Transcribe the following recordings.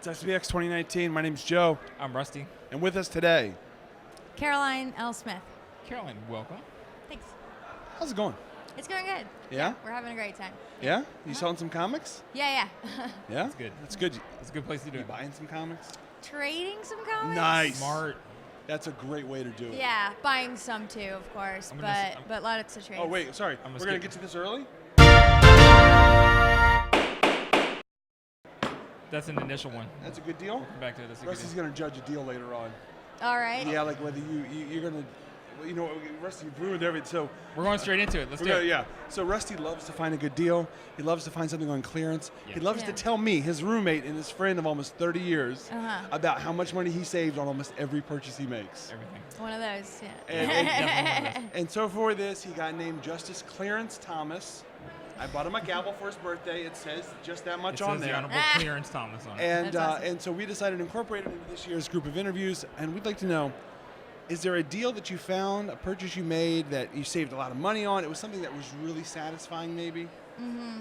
It's SPX 2019. My name's Joe. I'm Rusty. And with us today, Caroline L. Smith. Caroline, welcome. Thanks. how's it going? It's going good. Yeah? We're having a great time. Yeah? You selling some comics? Yeah. Yeah? That's good. That's good. It's a good place to do You it. buying some comics? Trading some comics? Nice. Smart. That's a great way to do it. Yeah, buying some too, of course, I'm gonna but lots of trades. Oh, wait, sorry. I'm We're gonna going to skip. get to this early? That's an initial one. That's a good deal? Welcome back to this. Rusty's going to judge a deal later on. All right. Yeah, like whether you're going to, well, you know, Rusty, you've ruined everything. So We're going straight into it. Let's do it. yeah. So Rusty loves to find a good deal. He loves to find something on clearance. Yeah. He loves to Yeah. tell me, his roommate and his friend of almost 30 years, Uh-huh. about how much money he saved on almost every purchase he makes. Everything. One of those, yeah. And, Definitely one of and so for this, he got named Justice Clarence Thomas. I bought him a gavel for his birthday. It says just that much It on says the there. Honorable Clarence Thomas on it. And That's awesome. and so we decided to incorporate it into this year's group of interviews. And we'd like to know, is there a deal that you found, a purchase you made that you saved a lot of money on? It was something that was really satisfying, maybe? Mm-hmm.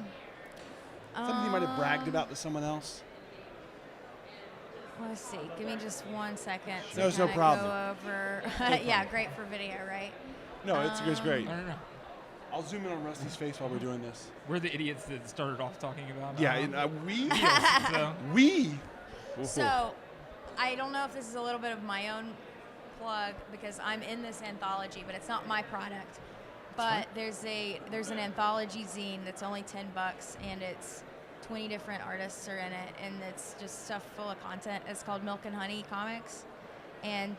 Something you might have bragged about to someone else? Let's see. Give me just 1 second. No, it's no kinda problem. Go over. Yeah, great for video, right? No, it's great. I don't know. I'll zoom in on Rusty's face while we're doing this. We're the idiots that started off talking about Yeah, and, we. so we. So, I don't know if this is a little bit of my own plug because I'm in this anthology, but it's not my product. But there's an anthology zine that's only $10, and it's 20 different artists are in it, and it's just stuff full of content. It's called Milk and Honey Comics, and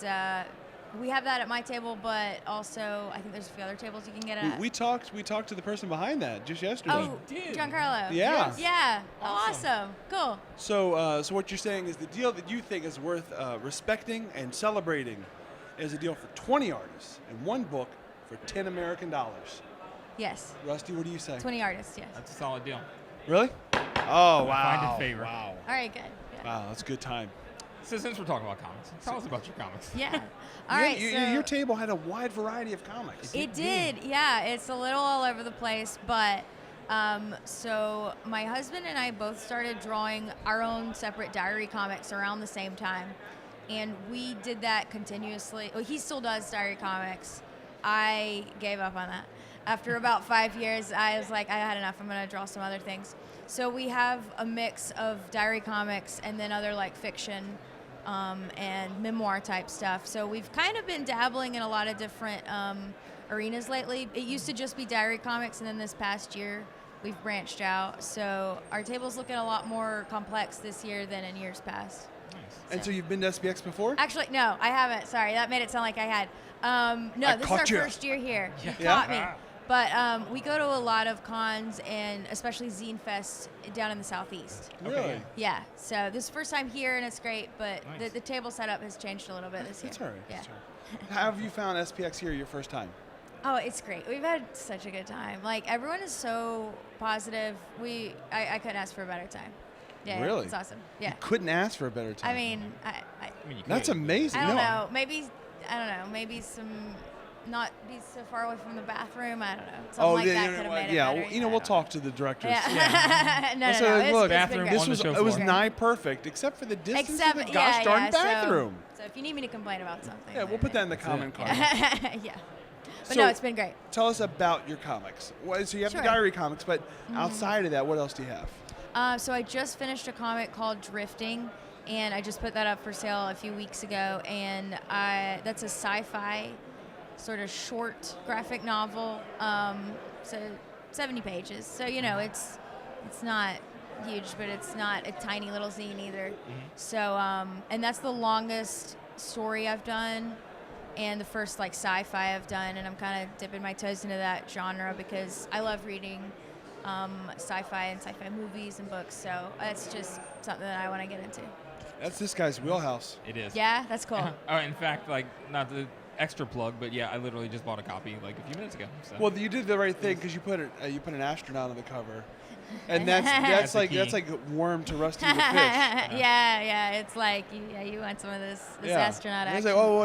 we have that at my table, but also I think there's a few other tables you can get it at. We talked to the person behind that just yesterday. Oh, did. Giancarlo. Yeah. Yeah. Awesome. Oh, awesome. Cool. So what you're saying is the deal that you think is worth respecting and celebrating is a deal for 20 artists and one book for $10 American. Yes. Rusty, what do you say? 20 artists, yes. that's a solid deal. Really? Oh, wow. find in favor. Wow. All right, good. Yeah. Wow, that's a good time. So since we're talking about comics, tell us about your comics. Yeah. All right. Your table had a wide variety of comics. It did, yeah. It's a little all over the place, but so my husband and I both started drawing our own separate diary comics around the same time, and we did that continuously. Well, he still does diary comics. I gave up on that. After about 5 years, I was like, I had enough. I'm going to draw some other things. So we have a mix of diary comics and then other like fiction and memoir type stuff. So we've kind of been dabbling in a lot of different arenas lately. It used to just be diary comics, and then this past year we've branched out. So our table's looking a lot more complex this year than in years past. Nice. And so you've been to SPX before? Actually, no, I haven't. Sorry, that made it sound like I had. No, I this is caught our you. first year here. You Yeah? caught me. But we go to a lot of cons, and especially Zine Fest down in the Southeast. Really? Okay. Yeah, so this is the first time here, and it's great, but Nice. the table setup has changed a little bit this year. That's all right. Yeah. That's all right. How have you found SPX here your first time? Oh, it's great. We've had such a good time. Like, everyone is so positive. I couldn't ask for a better time. Yeah, Really? it's awesome. Yeah. You couldn't ask for a better time. I mean, I mean, you That's could, amazing. I don't No. know. Maybe, I don't know. Maybe not be so far away from the bathroom. I don't know. Something like that could have made it yeah. better. Well, we'll talk to the directors. Yeah. no, So, no. look, It's been bathroom great. This on the was show it was floor. nigh perfect, except for the distance Except, of the gosh darn bathroom. So if you need me to complain about something. Yeah, we'll put that in the That's comment it. card. Yeah. But So- no, it's been great. Tell us about your comics. So you have Sure. the diary comics, but outside of that, what else do you have? So I just finished a comic called Drifting, and I just put that up for sale a few weeks ago. And that's a sci-fi sort of short graphic novel. So 70 pages. So it's not huge, but it's not a tiny little zine either. So and that's the longest story I've done, and the first like sci-fi I've done, and I'm kind of dipping my toes into that genre because I love reading sci-fi and sci-fi movies and books, so that's just something that I want to get into. That's this guy's wheelhouse. It is. Yeah, that's cool. Oh, in fact, like, not to extra plug, but yeah, I literally just bought a copy like a few minutes ago. So. Well, you did the right thing because you put an astronaut on the cover, and that's That's the like key. that's like worm to Rusty the fish. yeah, it's like you want some of this astronaut And action. it's like, oh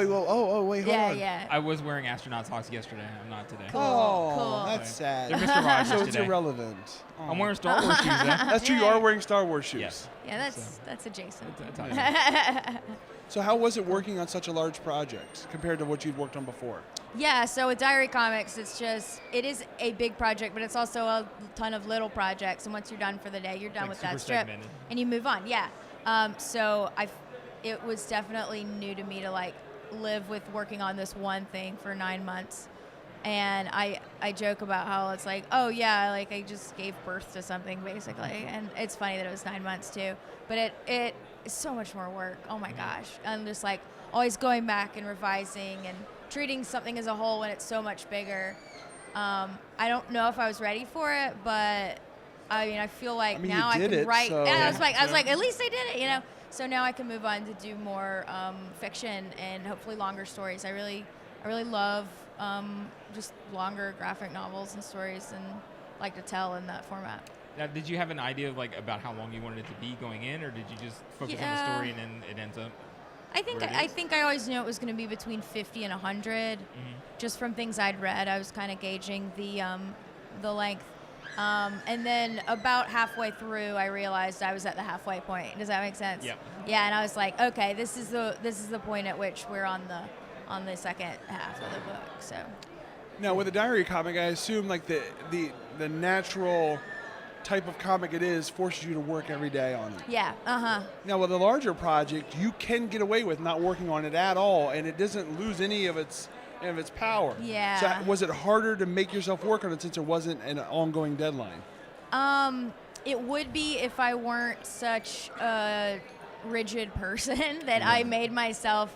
wait, hold on. yeah. I was wearing astronaut socks yesterday. I'm not today. Cool. Oh, Cool. that's sad. They're Mr. Rogers So it's today. irrelevant. Oh. I'm wearing Star Wars shoes though. That's true. You Yeah. are wearing Star Wars shoes. Yes. Yeah, that's adjacent. That's So how was it working on such a large project compared to what you'd worked on before? Yeah, so with Diary Comics, it is a big project, but it's also a ton of little projects. And once you're done for the day, you're done Like with that super strip, segmented. and you move on. Yeah. So it was definitely new to me to like live with working on this one thing for 9 months. And I joke about how it's like, oh yeah, like I just gave birth to something basically. And it's funny that it was 9 months too. But it is so much more work. Oh my gosh. I'm just like always going back and revising and treating something as a whole when it's so much bigger. I don't know if I was ready for it, but I mean, I feel like you now I did can it, write. so- Yeah, I was Yeah. like, at least I did it, you know. So now I can move on to do more fiction and hopefully longer stories. I really love just longer graphic novels and stories, and like to tell in that format. Now, did you have an idea of like about how long you wanted it to be going in, or did you just focus on the Yeah. story and then it ends up? I think Where it I is? think I always knew it was going to be between 50 and 100, just from things I'd read. I was kind of gauging the length, and then about halfway through, I realized I was at the halfway point. Does that make sense? Yep. Yeah, and I was like, okay, this is the point at which we're on the second half of the book. So. Now, with a diary comic, I assume like the natural type of comic it is forces you to work every day on it. Yeah. Now, with a larger project, you can get away with not working on it at all, and it doesn't lose any of its power. Yeah. So, was it harder to make yourself work on it since there wasn't an ongoing deadline? It would be if I weren't such a rigid person that I made myself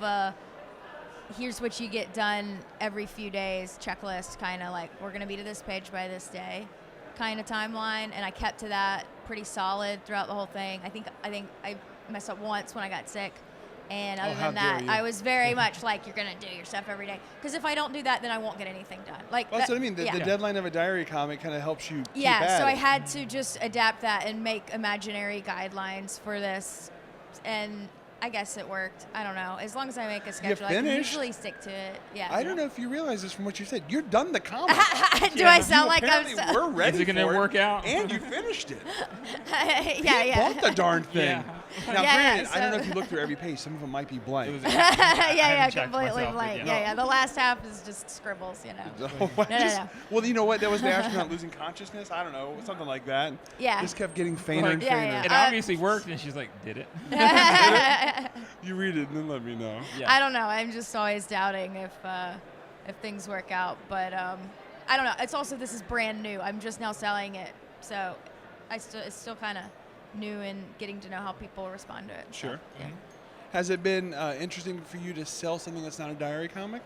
here's what you get done every few days checklist, kind of like we're going to be to this page by this day kind of timeline, and I kept to that pretty solid throughout the whole thing. I think I messed up once when I got sick, and other how than that, dare you. I was very much like, you're going to do your stuff every day, because if I don't do that, then I won't get anything done. Like Well, that's what I mean. The yeah. deadline of a diary comic kind of helps you keep Yeah, at so it. I had to just adapt that and make imaginary guidelines for this, and I guess it worked. I don't know. As long as I make a schedule, I can finished? usually stick to it. Yeah. I don't know if you realize this from what you said. You're done the comic. Do I sound like I'm apparently so? we're ready Is it gonna for work out? And you finished it. yeah. Bought the darn thing. Yeah. Now, Yeah, granted, I don't so- know if you look through every page. Some of them might be blank. It was, yeah, checked completely myself, but blank. yeah. Yeah. The last half is just scribbles, you know. No. Well, you know what? That was the astronaut losing consciousness. I don't know, something like that. Yeah. Just kept getting fainter and Yeah, fainter. yeah. it obviously worked, and she's like, "Did it?" You read it and then let me know. Yeah. I don't know. I'm just always doubting if things work out, but I don't know. It's also, this is brand new. I'm just now selling it, so it's still kind of new and getting to know how people respond to it. so, Sure. yeah. Has it been interesting for you to sell something that's not a diary comic?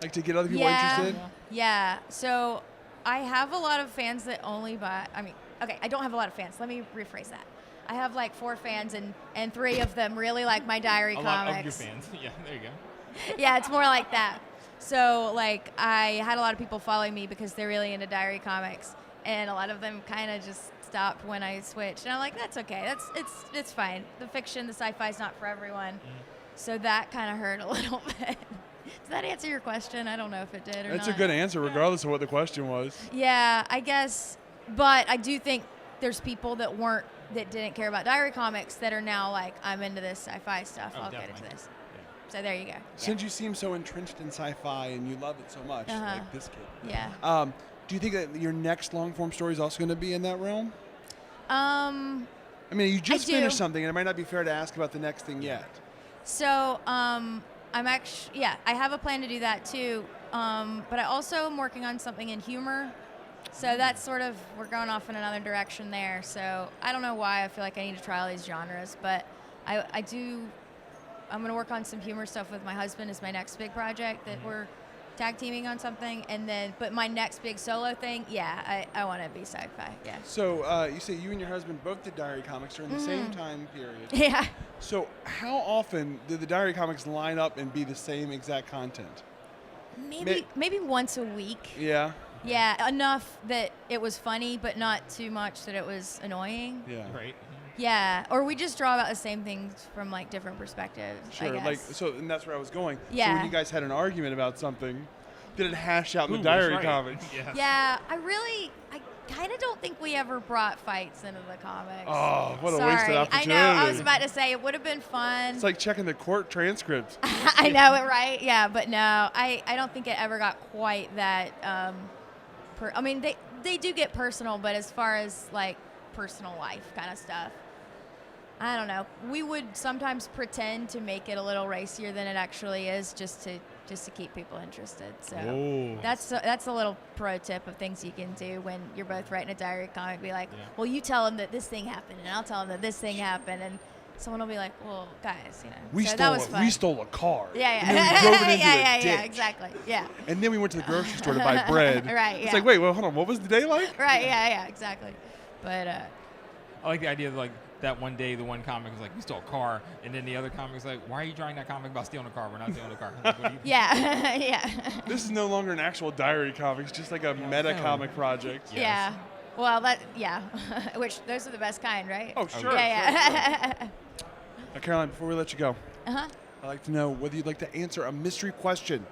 Like to get other people interested? Yeah. So I have a lot of fans that only buy. I mean, okay, I don't have a lot of fans. Let me rephrase that. I have like 4 fans, and 3 of them really like my diary A comics. lot of your fans. Yeah, there you go. Yeah, it's more like that. So like I had a lot of people following me because they're really into diary comics, and a lot of them kind of just stopped when I switched. And I'm like, that's okay. It's fine. The fiction, the sci-fi is not for everyone. So that kind of hurt a little bit. Does that answer your question? I don't know if it did or That's not. a good answer, regardless of what the question was. Yeah, I guess. But I do think there's people that didn't care about diary comics that are now like, I'm into this sci-fi stuff. Oh, I'll get into definitely. this. So there you go. Since you seem so entrenched in sci-fi and you love it so much, Uh-huh. like this kid, Yeah. do you think that your next long-form story is also going to be in that realm? I mean, you just do. finished something, and it might not be fair to ask about the next thing yet. So I'm actually, yeah, I have a plan to do that too. But I also am working on something in humor. So that's sort of, we're going off in another direction there. So I don't know why I feel like I need to try all these genres, but I'm going to work on some humor stuff with my husband is my next big project that we're tag teaming on something. And then, but my next big solo thing, yeah, I want to be sci-fi. Yeah. So you say you and your husband both did diary comics during the same time period. Yeah. So how often did the diary comics line up and be the same exact content? Maybe once a week. Yeah. Yeah, enough that it was funny, but not too much that it was annoying. Yeah. Right. Yeah, or we just draw about the same things from like different perspectives. I Sure. guess. Like so, and that's where I was going. So Yeah. when you guys had an argument about something, did it hash out in Ooh, the that's diary right. comics? Yeah. Yeah, I kind of don't think we ever brought fights into the comics. Oh, what a Sorry. wasted opportunity. I know. I was about to say it would have been fun. It's like checking the court transcript. I know it, right? Yeah, but no, I don't think it ever got quite that. I mean, they do get personal, but as far as like personal life kind of stuff, I don't know. We would sometimes pretend to make it a little racier than it actually is, just to keep people interested. So Oh. that's a little pro tip of things you can do when you're both writing a diary comic. Be like, Yeah. well, you tell them that this thing happened, and I'll tell them that this thing happened, and someone will be like, well, guys, you know. So that was fun. We stole a car. Yeah, And then we drove it into yeah, a ditch. exactly. Yeah. And then we went to the grocery store to buy bread. Right, It's yeah. like, wait, well, hold on. What was the day like? Right. Yeah. Exactly. But I like the idea of like that one day the one comic was like, we stole a car, and then the other comic was like, why are you drawing that comic about stealing a car? We're not stealing a car. Like, what do you yeah, yeah, This is no longer an actual diary comic. It's just like a meta no. comic project. Yes. yeah. Well, which those are the best kind, right? Oh, sure. Yeah. Now, Caroline, before we let you go, Uh-huh. I'd like to know whether you'd like to answer a mystery question.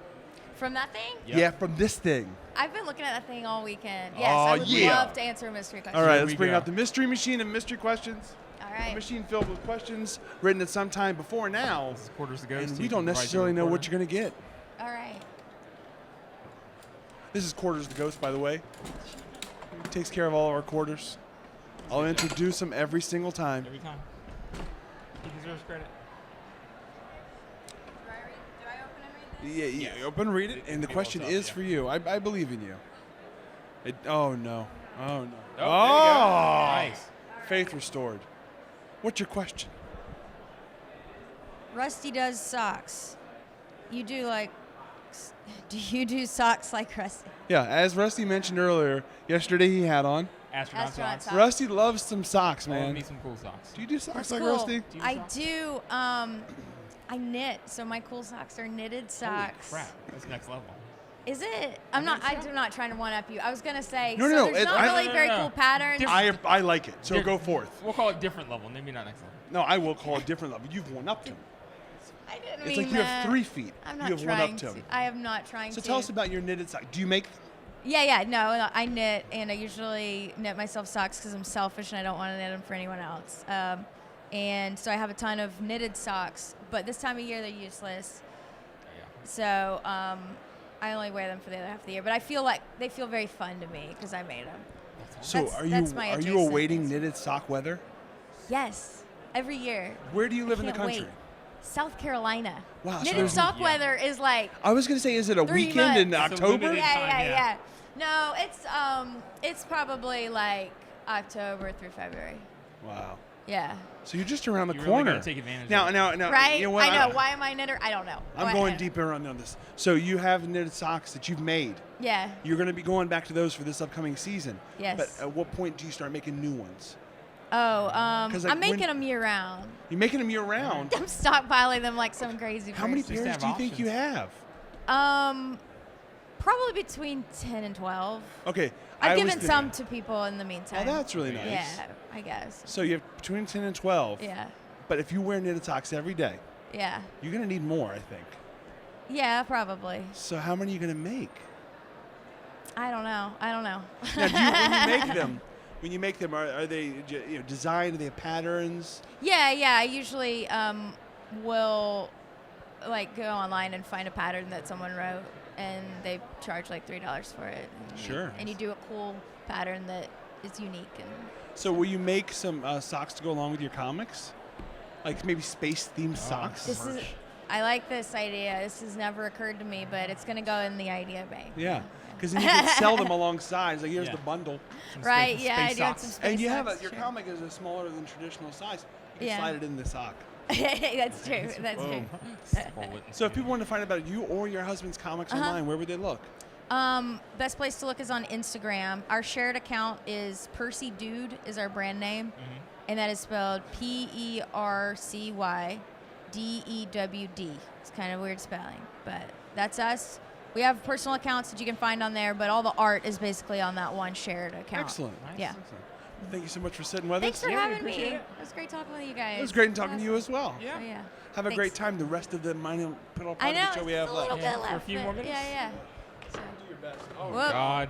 From that thing? Yep. Yeah, from this thing. I've been looking at that thing all weekend. Yes, Oh, I would yeah. love to answer a mystery question. All right, Here let's we bring go. out the mystery machine and mystery questions. All A right. machine filled with questions written at some time before now. This is Quarters to Ghost. And so we you don't can provide necessarily your know what recorder. you're going to get. All right. This is Quarters the Ghost, by the way. He takes care of all of our quarters. I'll introduce him every single time. Every time. He deserves credit. Do I open and read this? Yeah, you open, read it, and the It question holds up, is yeah. for you. I believe in you. Oh, no. Oh, no. Oh, there you go. Nice. Faith restored. What's your question? Rusty does socks. Do you do socks like Rusty? Yeah, as Rusty mentioned earlier, yesterday he had on. Astronaut Astronaut socks. socks. Rusty loves some socks, I love man. me some cool socks. Do you do socks That's like cool. Rusty? Do you I socks? do. I knit, so my cool socks are knitted socks. Holy crap. That's next level. Is it? I'm not trying to one up you. I was gonna say. No, so no, no, there's not I- really no, no, very no. cool patterns. I like it, so Diff- go forth. We'll call it different level, maybe not next level. No, I will call it different level. You've one up to him. I didn't It's mean like you have that. 3 feet. I'm You not have one trying up to to. him. I am not trying So to. tell us about your knitted socks. Do you make them? Yeah. No, I knit, and I usually knit myself socks because I'm selfish and I don't want to knit them for anyone else. And so I have a ton of knitted socks, but this time of year they're useless. Yeah. So I only wear them for the other half of the year. But I feel like they feel very fun to me because I made them. So That's my are you adjacent awaiting answer. knitted sock weather? Yes, every year. Where do you live in the Can't country? wait. South Carolina. Wow, so Knitted there's- sock Yeah. weather is like I was gonna say, is it a 3 weekend in months. It's a October? limited- time, yeah. No, it's probably like October through February. Wow. Yeah. So you're just around the You really corner. gotta take advantage now, of it. now, Right? You know what? I know. Why am I a knitter? I don't know. I'm Why- going deeper on this. So you have knitted socks that you've made. Yeah. You're going to be going back to those for this upcoming season. Yes. But at what point do you start making new ones? Oh, 'Cause, like, I'm making when- them year round. You're making them year round. I'm stockpiling them like some crazy How many person. Just pairs have do you think you have? Probably between 10 and 12. Okay. I've I was given thinking- some to people in the meantime. Oh, that's really nice. Yeah, I guess. So you have between 10 and 12. Yeah. But if you wear knitted socks every day, Yeah. you're going to need more, I think. Yeah, probably. So how many are you going to make? I don't know. Now, when you make them, are they designed? Do they have patterns? Yeah. I usually will like go online and find a pattern that someone wrote, and they charge like $3 for it. And Sure. and you do a cool pattern that is unique and. So will you make some socks to go along with your comics? Like maybe space-themed socks? This is. I like this idea. This has never occurred to me, but it's gonna go in the idea bank. Yeah. Because then you can sell them alongside. It's like, here's Yeah. the bundle. Some Right. space- Yeah. I space do want socks. some space And you have socks, your sure. comic is a smaller than traditional size. You can Yeah. slide it in the sock. That's true. That's true. Boom. Roll it. So if people want to find out about you or your husband's comics online, where would they look? Best place to look is on Instagram. Our shared account is Percy Dude is our brand name, and that is spelled PERCYDEWD. It's kind of weird spelling, but that's us. We have personal accounts that you can find on there, but all the art is basically on that one shared account. Excellent. Nice. Yeah. Excellent. Thank you so much for sitting with Thanks us. for we having me. appreciate It it. was great talking with you guys. It was great talking to you as well. Yeah. Oh, yeah. Have a Thanks. great time the rest of the Minor Pedal I part know. of the show we it's have a left. little Yeah, bit for a left. few but more minutes. Yeah, yeah. So, Do your best. Oh Whoop. God.